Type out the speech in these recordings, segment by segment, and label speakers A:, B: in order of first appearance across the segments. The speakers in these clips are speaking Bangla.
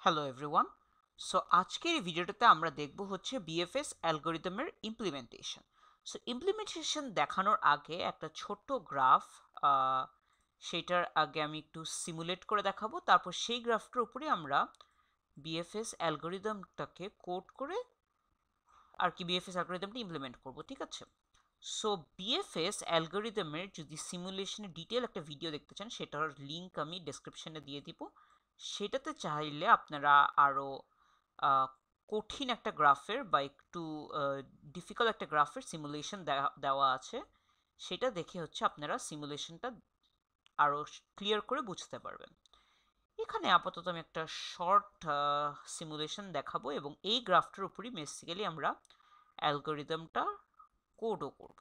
A: Hello everyone. সো আজকের এই ভিডিওটাতে আমরা দেখব হচ্ছে বিএফএস অ্যালগরিদমের ইমপ্লিমেন্টেশন। সো ইমপ্লিমেন্টেশন দেখানোর আগে একটা ছোট্ট গ্রাফ, সেটার আগে আমি একটু সিমুলেট করে দেখাবো, তারপর সেই গ্রাফটার উপরে আমরা বিএফএস অ্যালগরিদমটাকে কোড করে আর কি বিএফএস অ্যালগরিদমটা ইমপ্লিমেন্ট করব, ঠিক আছে? সো বিএফএস অ্যালগরিদমের যদি সিমুলেশনের ডিটেল একটা ভিডিও দেখতে চান, সেটার লিঙ্ক আমি ডেসক্রিপশনে দিয়ে দিব। সেটাতে চাইলে আপনারা আরও কঠিন একটা গ্রাফের বা একটু ডিফিকাল্ট একটা গ্রাফের সিমুলেশন দেওয়া আছে, সেটা দেখে হচ্ছে আপনারা সিমুলেশনটা আরও ক্লিয়ার করে বুঝতে পারবেন। এখানে আপাতত আমি একটা শর্ট সিমুলেশন দেখাবো এবং এই গ্রাফটার উপরই বেসিক্যালি আমরা অ্যালগরিদমটা কোডও করব।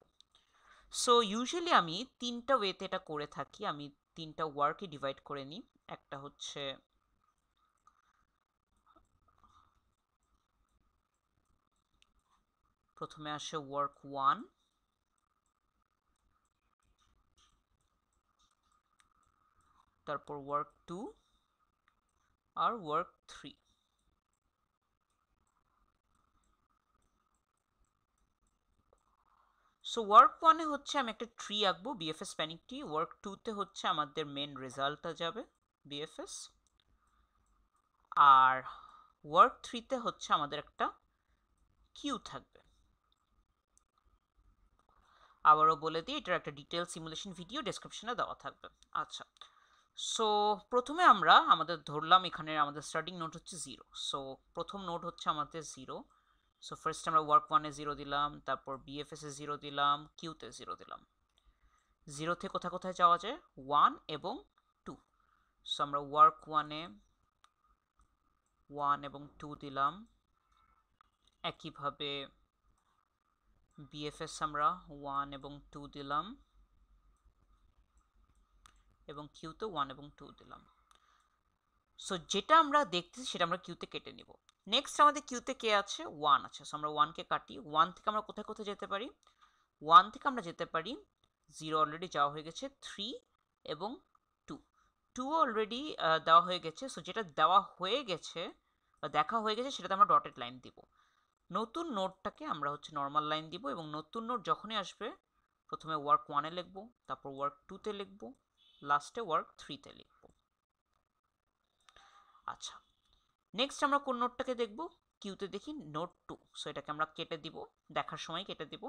A: সো ইউজুয়ালি আমি তিনটা ওয়েতে এটা করে থাকি, আমি তিনটা ওয়ার্কে ডিভাইড করে নিই। একটা হচ্ছে প্রথমে আসে ওয়ার্ক 1, তারপর ওয়ার্ক 2 আর ওয়ার্ক 3। সো ওয়ার্ক 1-এ হচ্ছে আমি একটা ট্রি আঁকবো, বিএফএস স্প্যানিং ট্রি। ওয়ার্ক 2-তে হচ্ছে আমাদের মেন রেজাল্টটা যাবে বিএফএস, আর ওয়ার্ক 3-তে হচ্ছে আমাদের একটা কিউ থাকবে। আবারও বলে দিই, এটার একটা ডিটেল সিমুলেশন ভিডিও ডেসক্রিপশনে দেওয়া থাকবে। আচ্ছা, সো প্রথমে আমরা আমাদের ধরলাম এখানে আমাদের স্টার্টিং নোড হচ্ছে 0। সো প্রথম নোড হচ্ছে আমাদের 0। সো ফার্স্ট আমরা ওয়ার্ক 1-এ 0 দিলাম, তারপর বিএফএস-এ 0 দিলাম, কিউতে 0 দিলাম। 0 থেকে কোথায় কোথায় যাওয়া যায়? 1 এবং 2। সো আমরা ওয়ার্ক 1-এ 1 এবং 2 দিলাম। একইভাবে বিএফএস আমরা 1 এবং 2 দিলাম, এবং কিউতে 1 এবং 2 দিলাম। সো যেটা আমরা দেখতেছি সেটা আমরা কিউতে কেটে নিব। নেক্সট আমাদের কিউতে কে আছে? 1 আছে। সো আমরা 1কে কাটি। 1 থেকে আমরা কোথায় কোথায় যেতে পারি? 1 থেকে আমরা যেতে পারি, 0 অলরেডি যাওয়া হয়ে গেছে, 3 এবং 2। 2 অলরেডি দেওয়া হয়ে গেছে। সো যেটা দেওয়া হয়ে গেছে বা দেখা হয়ে গেছে সেটাতে আমরা ডটেড লাইন দিব। নতুন নোটটাকে আমরা হচ্ছে নর্মাল লাইন দিব, এবং নতুন নোট যখনই আসবে প্রথমে ওয়ার্ক 1-এ লিখবো, তারপর ওয়ার্ক 2-তে লিখবো, লাস্টে ওয়ার্ক 3-তে লিখবো। আচ্ছা, নেক্সট আমরা কোন নোটটাকে দেখব? কিউতে দেখি নোট 2। সো এটাকে আমরা কেটে দিব, দেখার সময় কেটে দিব।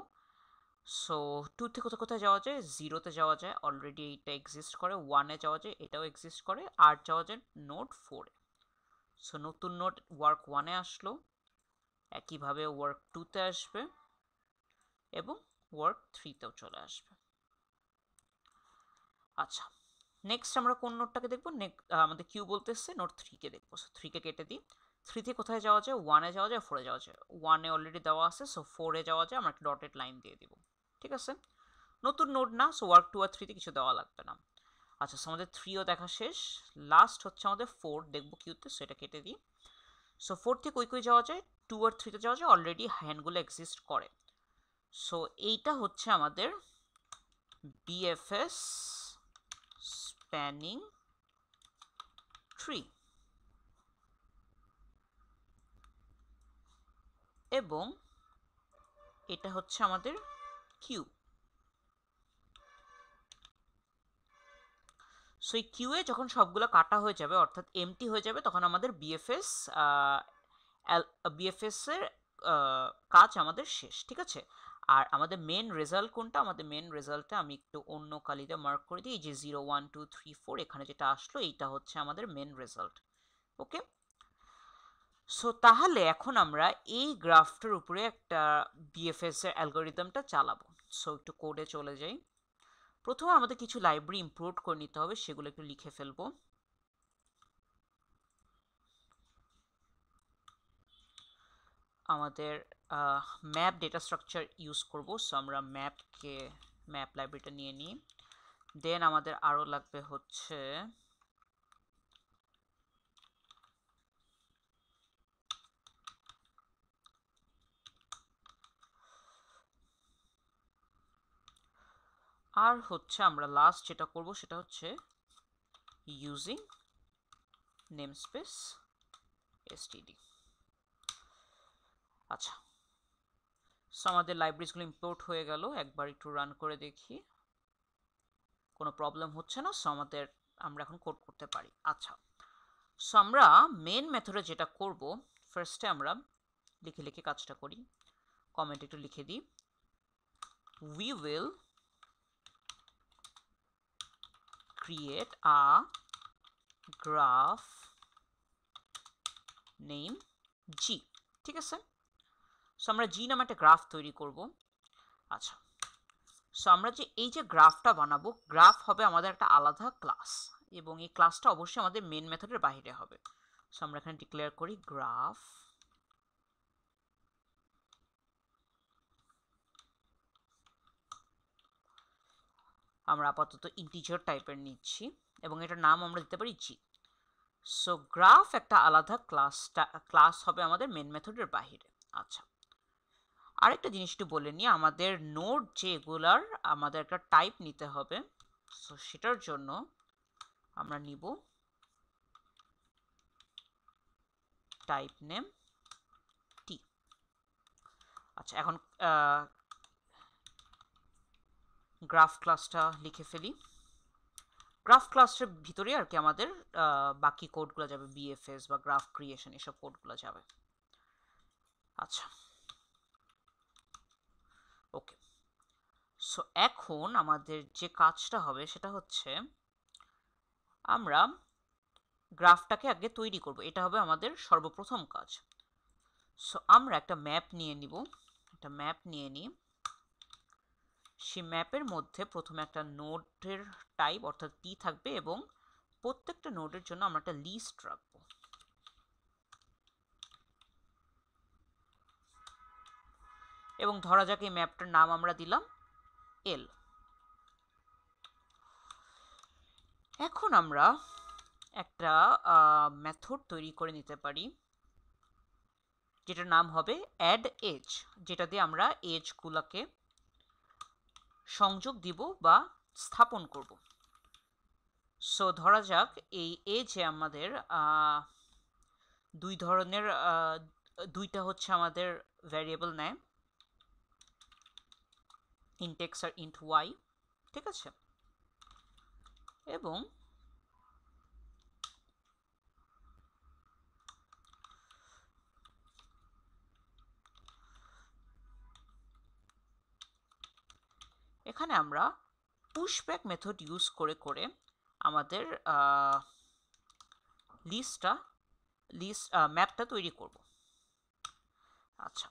A: সো 2 থেকে কোথায় কোথায় যাওয়া যায়? 0-তে যাওয়া যায়, অলরেডি এইটা এক্সিস্ট করে। 1-এ যাওয়া যায়, এটাও এক্সিস্ট করে। আর যাওয়া যায় নোট 4-এ। সো নতুন নোট ওয়ার্ক 1-এ আসলো, একইভাবে ওয়ার্ক 2-তে আসবে এবং ওয়ার্ক 3-তেও চলে আসবে। আচ্ছা, নেক্সট আমরা কোন নোটটাকে দেখবো? আমাদের কিউ বলতেছে নোট 3-কে দেখবো। সো 3-কে কেটে দিই। 3 থেকে কোথায় যাওয়া যায়? 1-এ যাওয়া যায়, 4-এ যাওয়া যায়। 1-এ অলরেডি দেওয়া আছে, সো 4-এ যাওয়া যায়। আমরা একটা ডটেড লাইন দিয়ে দিব, ঠিক আছে? নতুন নোট না, সো ওয়ার্ক 2 আর 3-তে কিছু দেওয়া লাগবে না। আচ্ছা, সো আমাদের 3ও দেখা শেষ। লাস্ট হচ্ছে আমাদের 4 দেখবো কিউতে, সো এটা কেটে দিই। সো 4 থেকে কই যাওয়া যায়? 2 আর 3-তে যাওয়া যায়, অলরেডি হ্যান্ডগুলো এক্সিস্ট করে। সো এইটা হচ্ছে আমাদের বিএফএস স্প্যানিং ট্রি, এবং এটা হচ্ছে আমাদের কিউ। সো এই কিউয়ে যখন সবগুলো কাটা হয়ে যাবে, অর্থাৎ এমটি হয়ে যাবে, তখন আমাদের বিএফএস এর কাজ আমাদের শেষ, ঠিক আছে? আর আমাদের মেন রেজাল্ট কোনটা? আমাদের মেন রেজাল্টে আমি একটু অন্য কালিতে মার্ক করে দিই, যে 0 1 2 3 4 এখানে যেটা আসলো এইটা হচ্ছে আমাদের মেন রেজাল্ট। ওকে, সো তাহলে এখন আমরা এই গ্রাফটার উপরে একটা বিএফএস এর অ্যালগরিদমটা চালাবো। সো একটু কোডে চলে যাই। প্রথমে আমাদের কিছু লাইব্রেরি ইম্পোর্ট করে নিতে হবে, সেগুলো একটু লিখে ফেলবো। আমাদের ম্যাপ ডেটা স্ট্রাকচার ইউজ করব, সো আমরা ম্যাপ লাইব্রেরিটা নিয়ে নিই। দেন আমাদের আরও লাগবে হচ্ছে আমরা লাস্ট যেটা করব সেটা হচ্ছে ইউজিং নেমস্পেস std। আচ্ছা, সো আমাদের লাইব্রেরিজগুলো ইম্পোর্ট হয়ে গেল। একবার একটু রান করে দেখি, কোনো প্রবলেম হচ্ছে না। সো আমরা এখন কোড করতে পারি। আচ্ছা, সো আমরা মেন মেথডে যেটা করব, ফার্স্টে আমরা লিখে লিখে কাজটা করি। কমেন্ট একটু লিখে দিই, we will create a graph name g। ঠিক আছে, সো আমরা g নামে একটা গ্রাফ তৈরি করব। আচ্ছা, সো আমরা এই যে গ্রাফটা বানাবো, গ্রাফ হবে আমাদের একটা আলাদা ক্লাস, এবং এই ক্লাসটা অবশ্যই আমাদের মেন মেথডের বাইরে হবে। সো আমরা এখানে ডিক্লেয়ার করি গ্রাফ। আমরা আপাতত ইন্টিজার টাইপের নিচ্ছি এবং এটার নাম আমরা দিতে পারি জি। সো গ্রাফ একটা আলাদা ক্লাস হবে আমাদের মেন মেথডের বাইরে। আচ্ছা, আরেকটা জিনিস একটু বলে নিই, আমাদের নোড যেগুলার আমাদের একটা টাইপ নিতে হবে। সো সেটার জন্য আমরা নিব টাইপ নেম টি। আচ্ছা, এখন গ্রাফ ক্লাসটা লিখে ফেলি। গ্রাফ ক্লাসের ভিতরে আর কি আমাদের বাকি কোডগুলো যাবে, বিএফএস বা গ্রাফ ক্রিয়েশন এসব কোডগুলো যাবে। আচ্ছা, ওকে। সো এখন আমাদের যে কাজটা হবে সেটা হচ্ছে আমরা গ্রাফটাকে আগে তৈরি করব, এটা হবে আমাদের সর্বপ্রথম কাজ। সো আমরা একটা ম্যাপ নিয়ে নিব, একটা ম্যাপ নিয়ে নিই। সেই ম্যাপের মধ্যে প্রথমে একটা নোডের টাইপ অর্থাৎ টি থাকবে এবং প্রত্যেকটা নোডের জন্য আমরা একটা লিস্ট রাখবো। এবং ধরা যাক এই ম্যাপটার নাম আমরা দিলাম এল। এখন আমরা একটা মেথড তৈরি করে নিতে পারি যেটার নাম হবে অ্যাড এজ, যেটা দিয়ে আমরা এজগুলোকে সংযোগ দিব বা স্থাপন করব। সো ধরা যাক এই এজে আমাদের দুই ধরনের দুইটা হচ্ছে আমাদের ভ্যারিয়েবল নেয়, int x আর int y। ঠিক আছে, এবং এখানে আমরা পুশব্যাক মেথড ইউজ করে করে আমাদের ম্যাপটা তৈরি করব। আচ্ছা,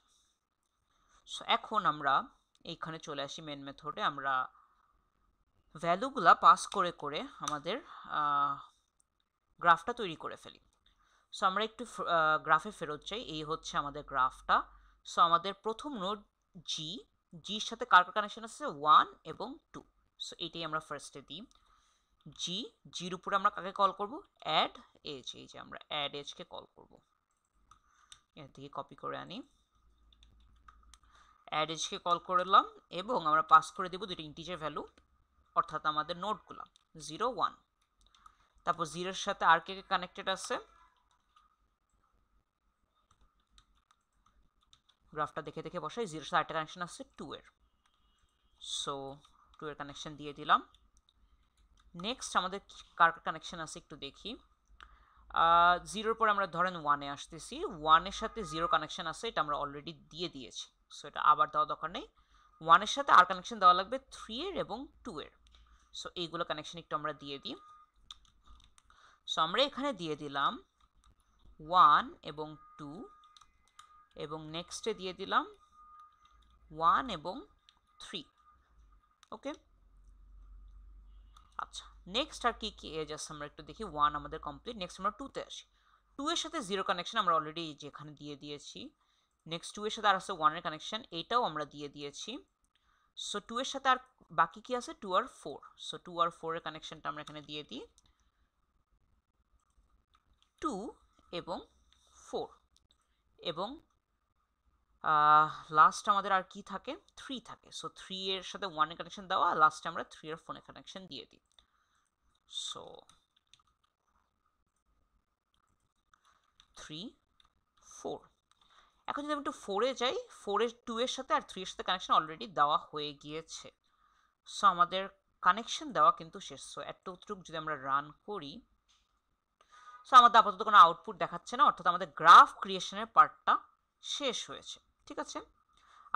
A: সো এখন আমরা এইখানে চলে আসি মেন মেথডে। আমরা ভ্যালুগুলা পাস করে করে আমাদের গ্রাফটা তৈরি করে ফেলি। সো আমরা একটু গ্রাফে ফেরত চাই। এই হচ্ছে আমাদের গ্রাফটা। সো আমাদের প্রথম নোড জি, জির সাথে কার কানেকশন আছে 1 এবং 2। সো এটাই আমরা ফার্স্টে দিই। জির উপরে আমরা কাকে কল করব, অ্যাড এজ। এই যে আমরা অ্যাড এজকে কল করব। এর থেকে কপি করে আনি, অ্যাড এজকে কল করলাম এবং আমরা পাস করে দেব দুটো ইন্টিজার ভ্যালু, অর্থাৎ আমাদের নোডগুলো 0 1। তারপর 0-এর সাথে আর কে কানেক্টেড আছে, গ্রাফটা দেখে দেখে বসাই। 0-এর সাথে আরেকটা কানেকশন আছে 2 এর। সো 2 এর কানেকশন দিয়ে দিলাম। নেক্সট আমাদের কার কানেকশন আছে একটু দেখি। 0-এর পর আমরা ধরেন 1-এ আসতেছি, 1-এর সাথে 0 কানেকশন আছে, এটা আমরা অলরেডি দিয়ে দিয়েছি। সো এটা আবার দেওয়া দরকার নেই। 1-এর সাথে আর কানেকশন দেওয়া লাগবে 3 এর এবং 2 এর। সো এইগুলো কানেকশন একটু আমরা দিয়ে দিই। সো আমরা এখানে দিয়ে দিলাম 1 এবং 2, এবং নেক্সটে দিয়ে দিলাম 1 এবং 3। ওকে, আচ্ছা, নেক্সট আর কি কি এজ আছে আমরা একটু দেখি। 1 আমাদের কমপ্লিট। নেক্সট আমরা 2-তে আসি। 2 এর সাথে 0 কানেকশন আমরা অলরেডি যেখানে দিয়ে দিয়েছি। নেক্সট 2 এর সাথে আর আছে 1 এর কানেকশন, এইটাও আমরা দিয়ে দিয়েছি। সো 2 এর সাথে আর বাকি কি আছে, 2 আর 4। সো 2 আর 4 এর কানেকশনটা আমরা এখানে দিয়ে দিই, 2 এবং 4। এবং লাস্ট আমাদের আর কি থাকে, 3 থাকে। সো 3 এর সাথে 1 এর কানেকশন দেওয়া, লাস্টে আমরা 3 আর 4 এর কানেকশন দিয়ে দিই। সো 3 4। এখন যদি আমি একটু 4-এ যাই, 4-এর 2 এর সাথে আর 3 এর সাথে কানেকশন অলরেডি দেওয়া হয়ে গিয়েছে। সো আমাদের কানেকশন দেওয়া কিন্তু শেষ। সো এতটুকু যদি আমরা রান করি, সো আমাদের আপাতত কোনো আউটপুট দেখাচ্ছে না, অর্থাৎ আমাদের গ্রাফ ক্রিয়েশনের পার্টটা শেষ হয়েছে। ঠিক আছে,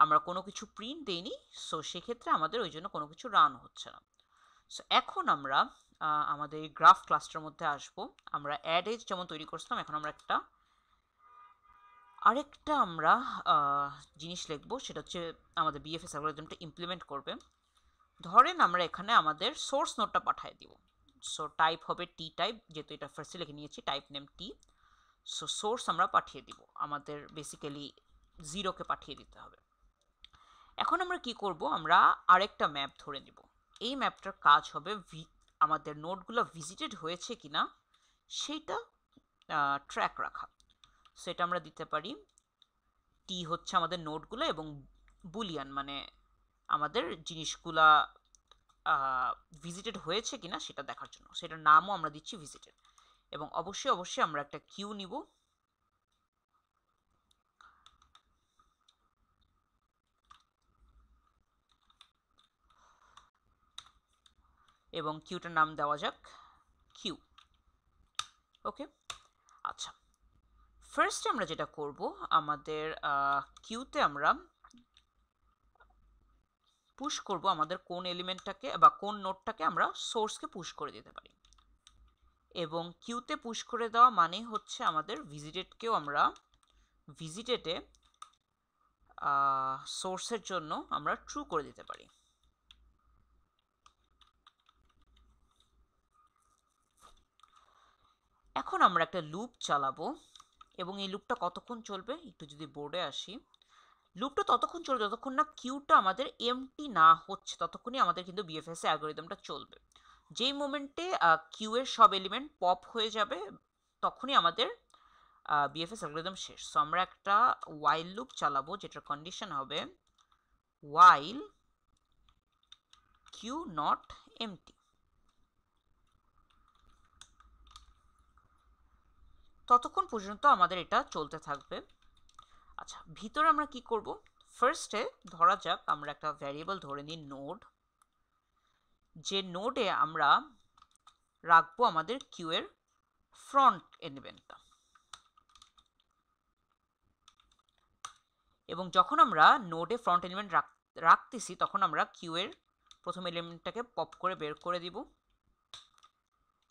A: আমরা কোনো কিছু প্রিন্ট দেইনি, সো সেক্ষেত্রে আমাদের ওই জন্য কোনো কিছু রান হচ্ছে না। সো এখন আমরা আমাদের এই গ্রাফ ক্লাসটার মধ্যে আসব। আমরা অ্যাড এজ যেমন তৈরি করছিলাম, এখন আমরা আরেকটা আমরা জিনিস লিখবো, সেটা হচ্ছে আমাদের বিএফএস অ্যালগরিদমটা ইমপ্লিমেন্ট করবে। ধরেন আমরা এখানে আমাদের সোর্স নোটটা পাঠিয়ে দিব। সো টাইপ হবে টি টাইপ, যেহেতু এটা ফার্স্টে লিখে নিয়েছি, টাইপ নেম টি। সো সোর্স আমরা পাঠিয়ে দিব, আমাদের বেসিক্যালি 0-কে পাঠিয়ে দিতে হবে। এখন আমরা কি করব, আমরা আরেকটা ম্যাপ ধরে নিব। এই ম্যাপটার কাজ হবে আমাদের নোটগুলো ভিজিটেড হয়েছে কিনা সেইটা ট্র্যাক রাখা। সো এটা আমরা দিতে পারি, টি হচ্ছে আমাদের নোটগুলো, এবং বুলিয়ান মানে আমাদের জিনিসগুলা ভিজিটেড হয়েছে কিনা সেটা দেখার জন্য। সেটার নামও আমরা দিচ্ছি ভিজিটেড, এবং অবশ্যই আমরা একটা কিউ নিব। এবং কিউটার নাম দেওয়া যাক কিউ। ওকে, আচ্ছা, ফার্স্ট আমরা যেটা করব, আমাদের কিউতে আমরা পুশ করব আমাদের কোন এলিমেন্টটাকে বা কোন নোটটাকে আমরা সোর্সকে পুশ করে দিতে পারি। এবং কিউতে পুশ করে দেওয়া মানে হচ্ছে আমাদের ভিজিটেডকেও আমরা ভিজিটেডে সোর্সের জন্য আমরা ট্রু করে দিতে পারি। এখন আমরা একটা লুপ চালাবো, এবং এই লুপটা কতক্ষণ চলবে, একটু যদি বোর্ডে আসি, লুপটা ততক্ষণ চলবে যতক্ষণ না কিউটা আমাদের এমটি না হচ্ছে, ততক্ষণই আমাদের কিন্তু বিএফএস অ্যালগরিদমটা চলবে। যেই মোমেন্টে কিউ এর সব এলিমেন্ট পপ হয়ে যাবে, তখনই আমাদের বিএফএস অ্যালগরিদম শেষ। সো আমরা একটা ওয়াইল লুপ চালাবো, যেটার কন্ডিশন হবে ওয়াইল কিউ নট এমটি। ততক্ষণ পর্যন্ত আমাদের এটা চলতে থাকবে। আচ্ছা, ভিতরে আমরা কি করব, ফার্স্টে ধরা যাক আমরা একটা ভ্যারিয়েবল ধরে নিই নোড, যে নোডে আমরা রাখবো আমাদের কিউ এর ফ্রন্ট এলিমেন্টটা। এবং যখন আমরা নোডে ফ্রন্ট এলিমেন্ট রাখতেছি, তখন আমরা কিউ এর প্রথম এলিমেন্টটাকে পপ করে বের করে দিব,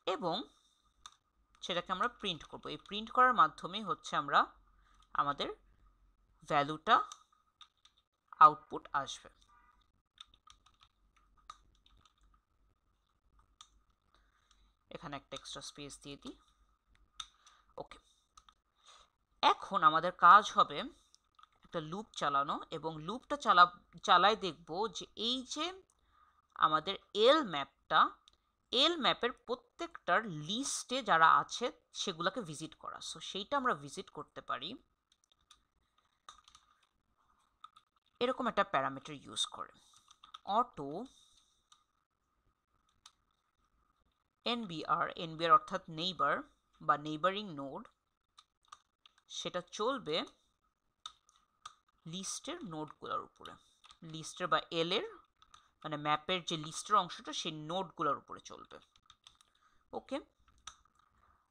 A: এবং সেটাকে আমরা প্রিন্ট করব। এই প্রিন্ট করার মাধ্যমে হচ্ছে আমরা আমাদের ভ্যালুটা আউটপুট আসবে। এখানে একটা এক্সট্রা স্পেস দিয়ে দিই। ওকে, এখন আমাদের কাজ হবে একটা লুপ চালানো, এবং লুপটা চালায় দেখব যে এই যে আমাদের এল ম্যাপের প্রত্যেকটার লিস্টে যারা আছে সেগুলোকে ভিজিট করা। সো সেইটা আমরা ভিজিট করতে পারি এরকম একটা প্যারামিটার ইউজ করে, অটো এনবিআর অর্থাৎ নেইবার বা নেইবারিং নোড, সেটা চলবে লিস্টের নোডগুলোর উপরে, লিস্টের বা এল এর মানে ম্যাপের যে লিস্টের অংশটা সেই নোডগুলোর উপরে চলবে। ওকে,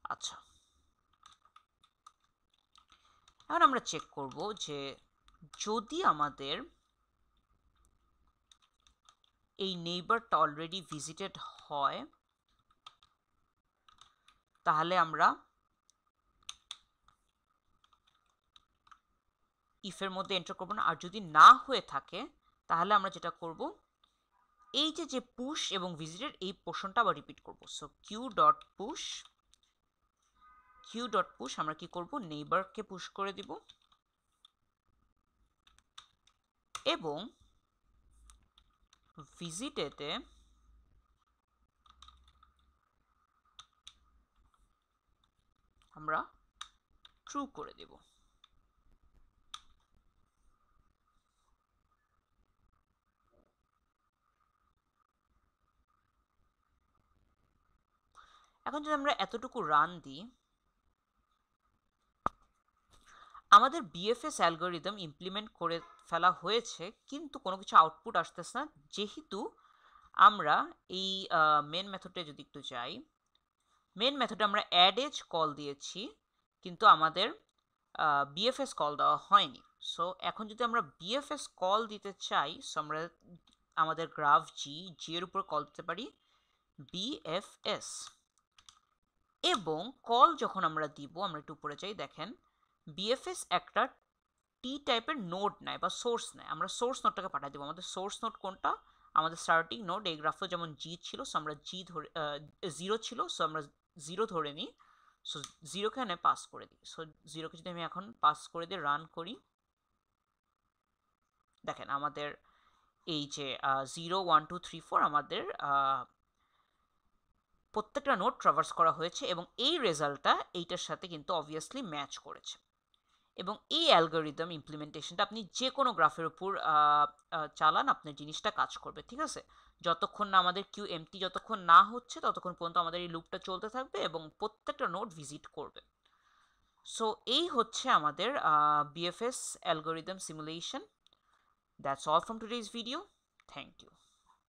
A: আচ্ছা, এখন আমরা চেক করব যে যদি আমাদের এই নেইবারটা অলরেডি ভিজিটেড হয়, তাহলে আমরা ইফের মধ্যে এন্টার করব না। আর যদি না হয়ে থাকে, তাহলে আমরা যেটা করব, এই যে পুশ এবং ভিজিটেড এই পোর্শনটা আবার রিপিট করব। সো কিউ ডট পুশ আমরা কি করব, নেইবারকে পুশ করে দিব, এবং ভিজিটেতে আমরা ট্রু করে দেব। এখন যদি আমরা এতটুকু রান দিই, আমাদের বিএফএস অ্যালগোরিদম ইমপ্লিমেন্ট করে ফেলা হয়েছে, কিন্তু কোনো কিছু আউটপুট আসতেছে না, যেহেতু আমরা এই মেন মেথডে যদি একটু যাই, মেন মেথডে আমরা অ্যাড এজ কল দিয়েছি, কিন্তু আমাদের বিএফএস কল দেওয়া হয়নি। সো এখন যদি আমরা বিএফএস কল দিতে চাই, সো আমরা আমাদের গ্রাফ জি এর উপর কল দিতে পারি বিএফএস, এবং কল যখন আমরা দিব, আমরা একটু উপরে যাই, দেখেন বিএফএস একটা টি টাইপের নোড নেয় বা সোর্স নেয়। আমরা সোর্স নোডটাকে পাঠিয়ে দেবো। আমাদের সোর্স নোড কোনটা? আমাদের স্টার্টিং নোড। এই গ্রাফে যেমন জি ছিল, সো আমরা জি ধরে, 0 ছিল, সো আমরা 0 ধরে নিই। সো 0কে এখানে পাস করে দিই। সো 0কে যদি আমি এখন পাস করে দিয়ে রান করি, দেখেন আমাদের এই যে 0 1 2 3 4 আমাদের প্রত্যেকটা নোড ট্রাভার্স করা হয়েছে, এবং এই রেজাল্টটা এইটার সাথে কিন্তু অবভিয়াসলি ম্যাচ করেছে। এবং এই অ্যালগোরিদম ইমপ্লিমেন্টেশনটা আপনি যে কোনো গ্রাফের উপর চালান, আপনার জিনিসটা কাজ করবে, ঠিক আছে? যতক্ষণ না আমাদের কিউ এমটি যতক্ষণ না হচ্ছে, ততক্ষণ পর্যন্ত আমাদের এই লুপটা চলতে থাকবে এবং প্রত্যেকটা নোড ভিজিট করবে। সো এই হচ্ছে আমাদের BFS algorithm simulation. That's all from today's video. Thank you.